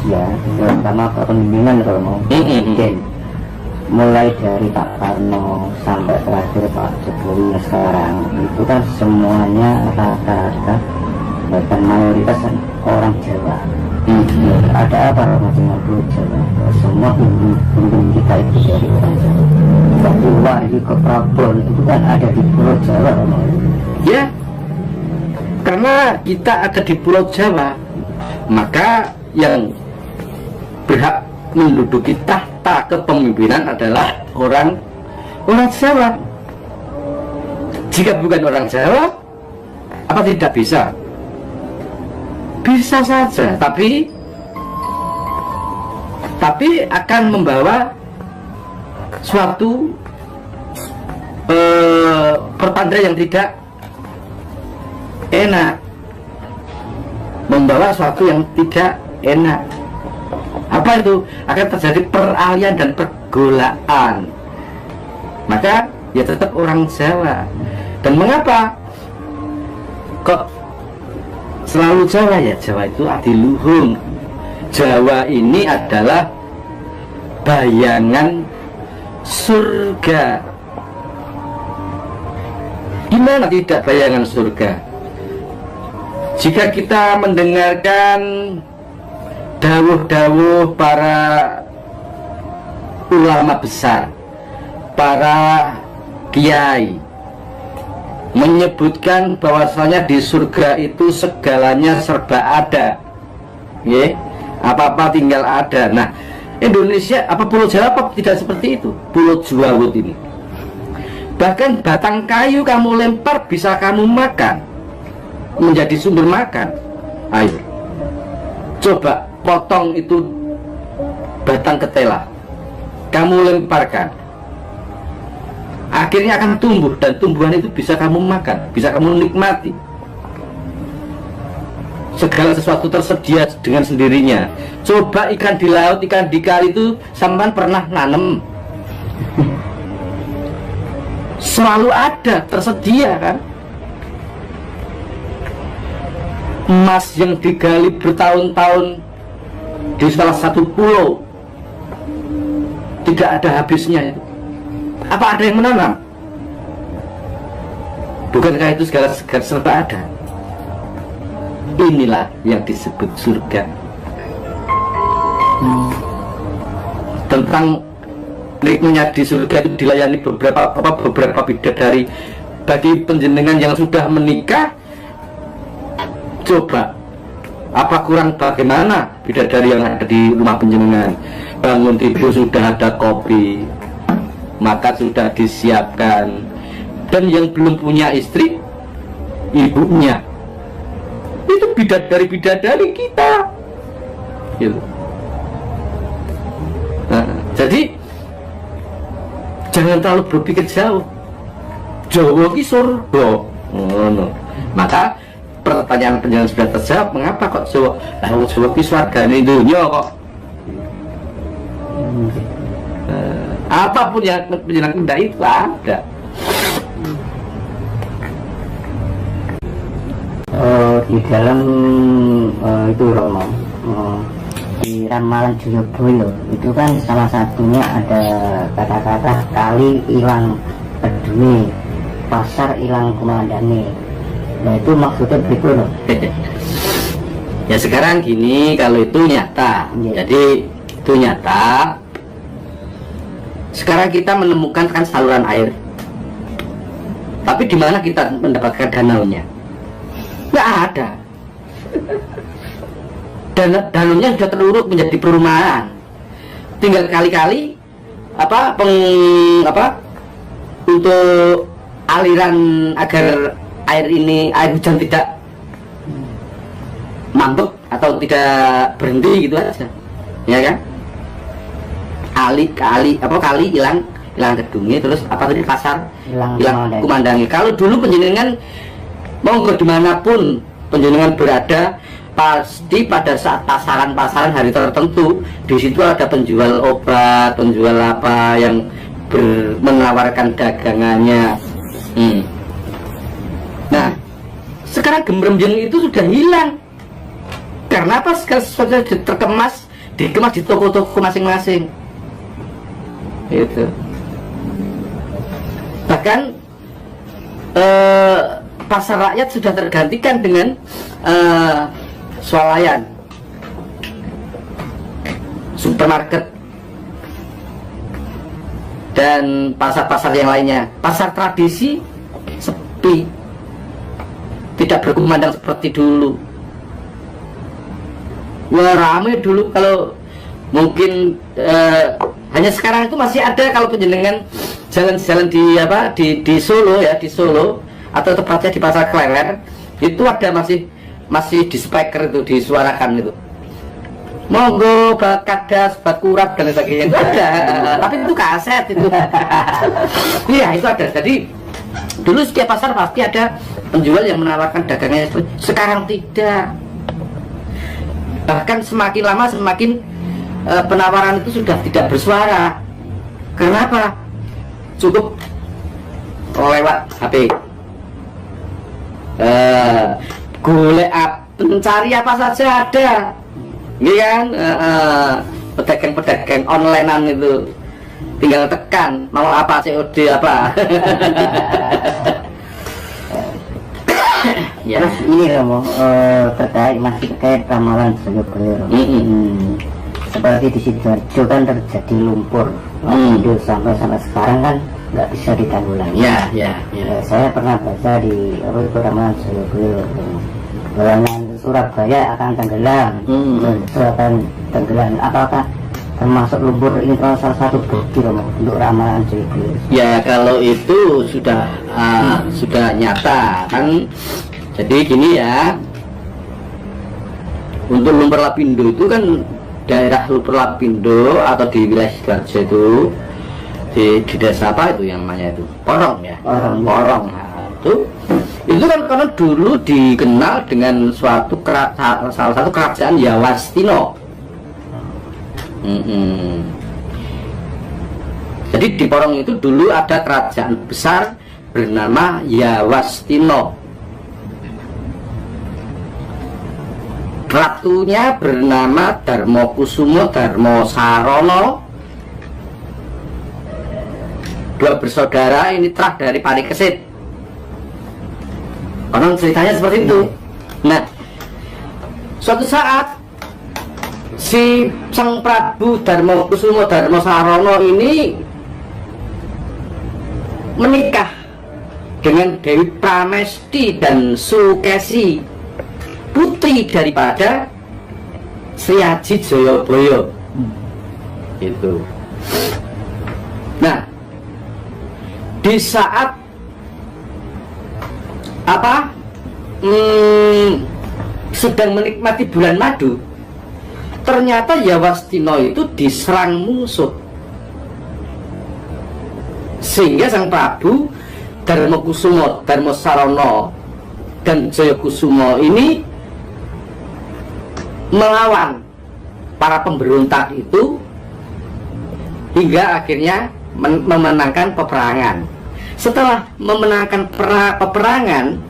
Indonesia, terutama kepemimpinan Romo, Presiden, mulai dari Pak Karno sampai terakhir Pak Jokowi sekarang, itu kan semuanya rata-rata bahkan mayoritas orang Jawa. Ada apa dengan Pulau Jawa? Semua pemimpin kita itu dari orang Jawa. Waktu Wahyu ke Prabon itu kan ada di Pulau Jawa, Romo. Ya, karena kita ada di Pulau Jawa, maka yang berhak menduduki tahta kepemimpinan adalah orang Jawa. Jika bukan orang Jawa, apa tidak bisa? Bisa saja, tapi akan membawa suatu pertanda yang tidak enak, membawa suatu yang tidak enak. Apa itu? Akan terjadi peralihan dan pergolaan. Maka ya tetap orang Jawa. Dan mengapa kok selalu Jawa? Ya Jawa itu adiluhung. Jawa ini adalah bayangan surga. Gimana tidak bayangan surga? Jika kita mendengarkan dawuh-dawuh para ulama besar, para kiai, menyebutkan bahwasanya di surga itu segalanya serba ada, apa-apa tinggal ada. Nah, Indonesia, apa Pulau Jawa apa tidak seperti itu? Pulau Jawa ini, bahkan batang kayu kamu lempar bisa kamu makan, menjadi sumber makan. Ayo, coba potong itu batang ketela, kamu lemparkan, akhirnya akan tumbuh, dan tumbuhan itu bisa kamu makan, bisa kamu nikmati. Segala sesuatu tersedia dengan sendirinya. Coba ikan di laut, ikan di kali itu sampean pernah nanem? Selalu ada, tersedia kan? Emas yang digali bertahun-tahun di salah satu pulau tidak ada habisnya. Apa ada yang menanam? Bukankah itu segala serba ada? Inilah yang disebut surga. Tentang nikmatnya di surga itu dilayani beberapa bidadari. Bagi penjenengan yang sudah menikah, coba apa kurang bagaimana bidadari yang ada di rumah penjenengan? Bangun tidur sudah ada kopi, maka sudah disiapkan. Dan yang belum punya istri, ibunya itu bidadari kita gitu. Nah, jadi jangan terlalu berpikir jauh. Jawa ki surga. Maka pertanyaan penjelasan sudah terjawab. Mengapa kok Jawa? Lah Jawa ki swargane dunya kok. Apapun yang penjelasan itu ada. Di dalam itu Romo, di ramalan Jayabaya itu kan salah satunya ada kata-kata kali ilang pedune, pasar ilang kumandane. Nah itu maksudnya begitu loh. Ya sekarang gini, kalau itu nyata, jadi itu nyata. Sekarang kita menemukan kan saluran air, tapi di mana kita mendapatkan danaunya? Nggak ada. Danaunya sudah teruruk menjadi perumahan. Tinggal kali-kali untuk aliran agar air hujan tidak mambek atau tidak berhenti gitu aja, ya kan? Kali hilang gedungnya, terus apa tadi pasar hilang kumandangi. Kalau dulu penjenengan monggo dimanapun penjenengan berada, pasti pada saat pasaran hari tertentu di situ ada penjual obat, penjual apa yang menawarkan dagangannya. Nah, sekarang gembremjeng itu sudah hilang. Karena apa? Segala sesuatu terkemas dikemas di toko-toko masing-masing. Itu. Bahkan pasar rakyat sudah tergantikan dengan swalayan, supermarket, dan pasar-pasar yang lainnya. Pasar tradisi sepi, tidak berkumandang seperti dulu. Wah, ramai dulu. Kalau mungkin hanya sekarang itu masih ada, kalau penjenengan jalan-jalan di Solo ya, di Solo atau tepatnya di Pasar Klewer, itu ada masih di speaker itu disuarakan itu, monggo bat kadas, bat kurap dan sebagainya, itu ada. Tapi itu kaset itu. Iya, itu ada. Jadi dulu setiap pasar pasti ada penjual yang menawarkan dagangannya. Sekarang tidak. Bahkan semakin lama semakin penawaran itu sudah tidak bersuara. Kenapa? Cukup lewat HP. Golek mencari apa saja ada. Ini kan pedagang-pedagang onlinean itu tinggal tekan mau apa, COD apa. Ya. Terus ini Romo, masih terkait ramalan Joyo. Seperti di Sidoarjo kan terjadi lumpur, sampai sekarang kan nggak bisa ditanggulangi. Ya. Saya pernah baca di ramalan Joyo, bahwa Surabaya akan tenggelam, akan tenggelam. Apakah termasuk lumpur ini salah satu bukti Romo untuk ramalan Joyo? Ya, kalau itu sudah nyata kan. Jadi gini ya, untuk lumpur Lapindo itu kan daerah lumpur Lapindo atau di wilayah Sidoarjo itu di desa apa itu yang namanya itu Porong ya, Porong. Nah, itu kan karena dulu dikenal dengan salah satu kerajaan Yawastino. Jadi di Porong itu dulu ada kerajaan besar bernama Yawastino. Ratunya bernama Darmokusumo Darmosarono. Dua bersaudara ini terah dari Parikesit. Konon ceritanya seperti itu. Nah, suatu saat si Sang Prabu Darmokusumo Darmosarono ini menikah dengan Dewi Pramesti dan Sukesi, putri daripada Sri Aji Joyoboyo. Itu. Nah, di saat sedang menikmati bulan madu, ternyata Yawastino itu diserang musuh, sehingga Sang Prabu Darmokusumo Darmosarono dan Joyokusumo ini melawan para pemberontak itu hingga akhirnya memenangkan peperangan. Setelah memenangkan peperangan,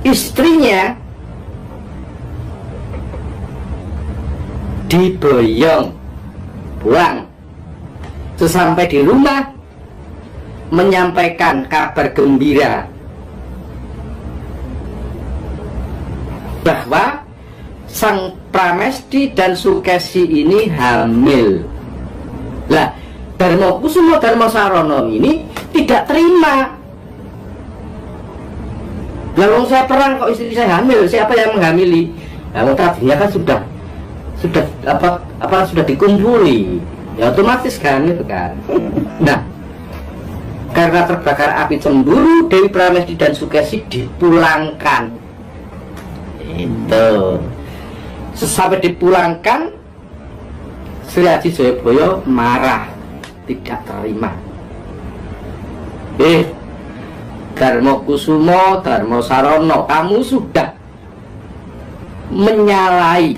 istrinya diboyong pulang. Sesampai di rumah menyampaikan kabar gembira bahwa Sang Pramesti dan Sukesi ini hamil. Lah, Darmokusumo Darmosarono ini tidak terima. Lalu saya perang kok istri saya hamil, siapa yang menghamili? Lalu tadinya kan sudah dikumpuli, ya otomatis kan itu kan. Nah, karena terbakar api cemburu, Dewi Pramesti dan Sukesi dipulangkan. Itu sesampai dipulangkan, Sri Aji Joyoboyo marah, tidak terima. Darmokusumo Darmosarono, kamu sudah menyalahi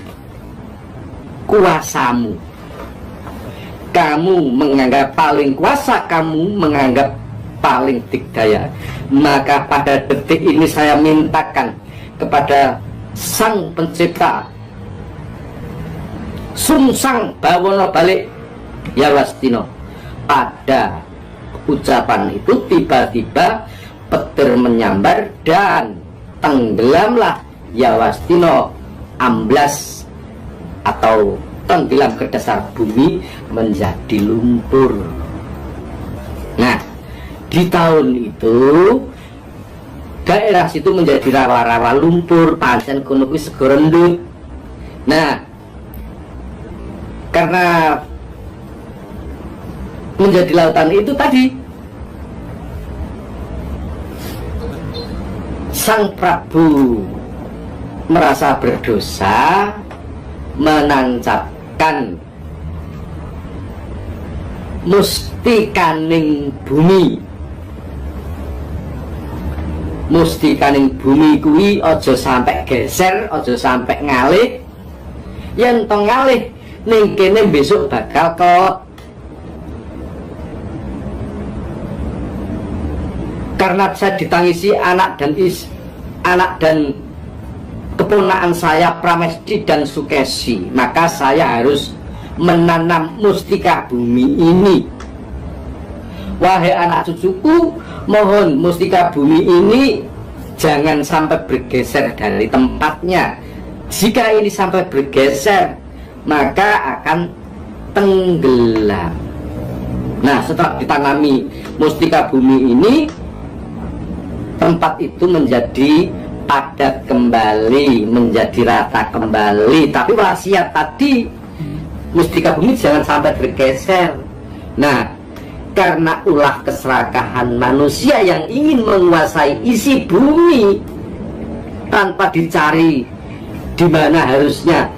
kuasamu. Kamu menganggap paling kuasa, kamu menganggap paling dikdaya. Maka pada detik ini saya mintakan kepada Sang Pencipta, sungsang bawono balik Yawastina. Pada ucapan itu tiba-tiba petir menyambar dan tenggelamlah Yawastina, amblas atau tenggelam ke dasar bumi menjadi lumpur. Nah, di tahun itu daerah situ menjadi rawa-rawa lumpur, pancen kono kuwi sego rendut. Nah, karena menjadi lautan itu tadi, Sang Prabu merasa berdosa menancapkan mustikaning bumi. Mustikaning bumi kuwi aja sampai geser, aja sampai ngalih. Yen to ngalih ning kene besok bakal kelot. Karena saya ditangisi anak dan keponakan saya Pramesti dan Sukesi, maka saya harus menanam mustika bumi ini. Wahai anak cucuku, mohon mustika bumi ini jangan sampai bergeser dari tempatnya. Jika ini sampai bergeser, maka akan tenggelam. Nah, setelah ditanami mustika bumi ini, tempat itu menjadi padat kembali, menjadi rata kembali. Tapi wasiat tadi, mustika bumi jangan sampai bergeser. Nah, karena ulah keserakahan manusia yang ingin menguasai isi bumi tanpa dicari di mana harusnya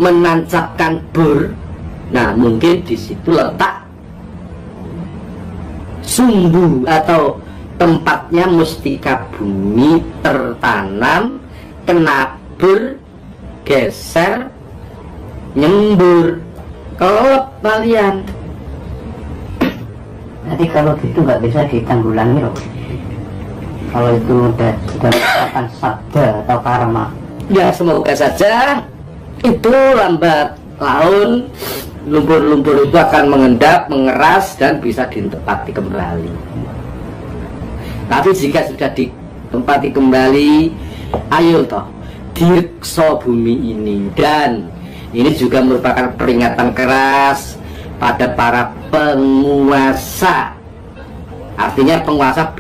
menancapkan bor. Nah, mungkin di situ letak sumbu atau tempatnya mustika bumi tertanam, kena bor, geser, nyembur, kelop kalian. Nanti kalau gitu nggak bisa ditanggulangi loh. Kalau itu sudah merupakan sabda atau karma. Ya, semoga saja itu lambat laun lumpur-lumpur itu akan mengendap, mengeras dan bisa ditempati kembali. Tapi jika sudah ditempati kembali, ayo toh diriksa bumi ini. Dan ini juga merupakan peringatan keras pada para penguasa. Artinya penguasa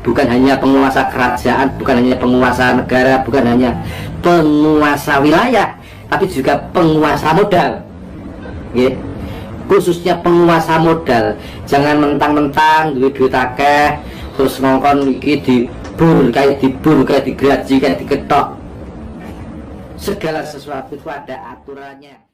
bukan hanya penguasa kerajaan, bukan hanya penguasa negara, bukan hanya penguasa wilayah, tapi juga penguasa modal. Khususnya penguasa modal. Jangan mentang-mentang duit akeh terus ngongkon iki dibur, kayak digraji, kayak diketok. Segala sesuatu itu ada aturannya.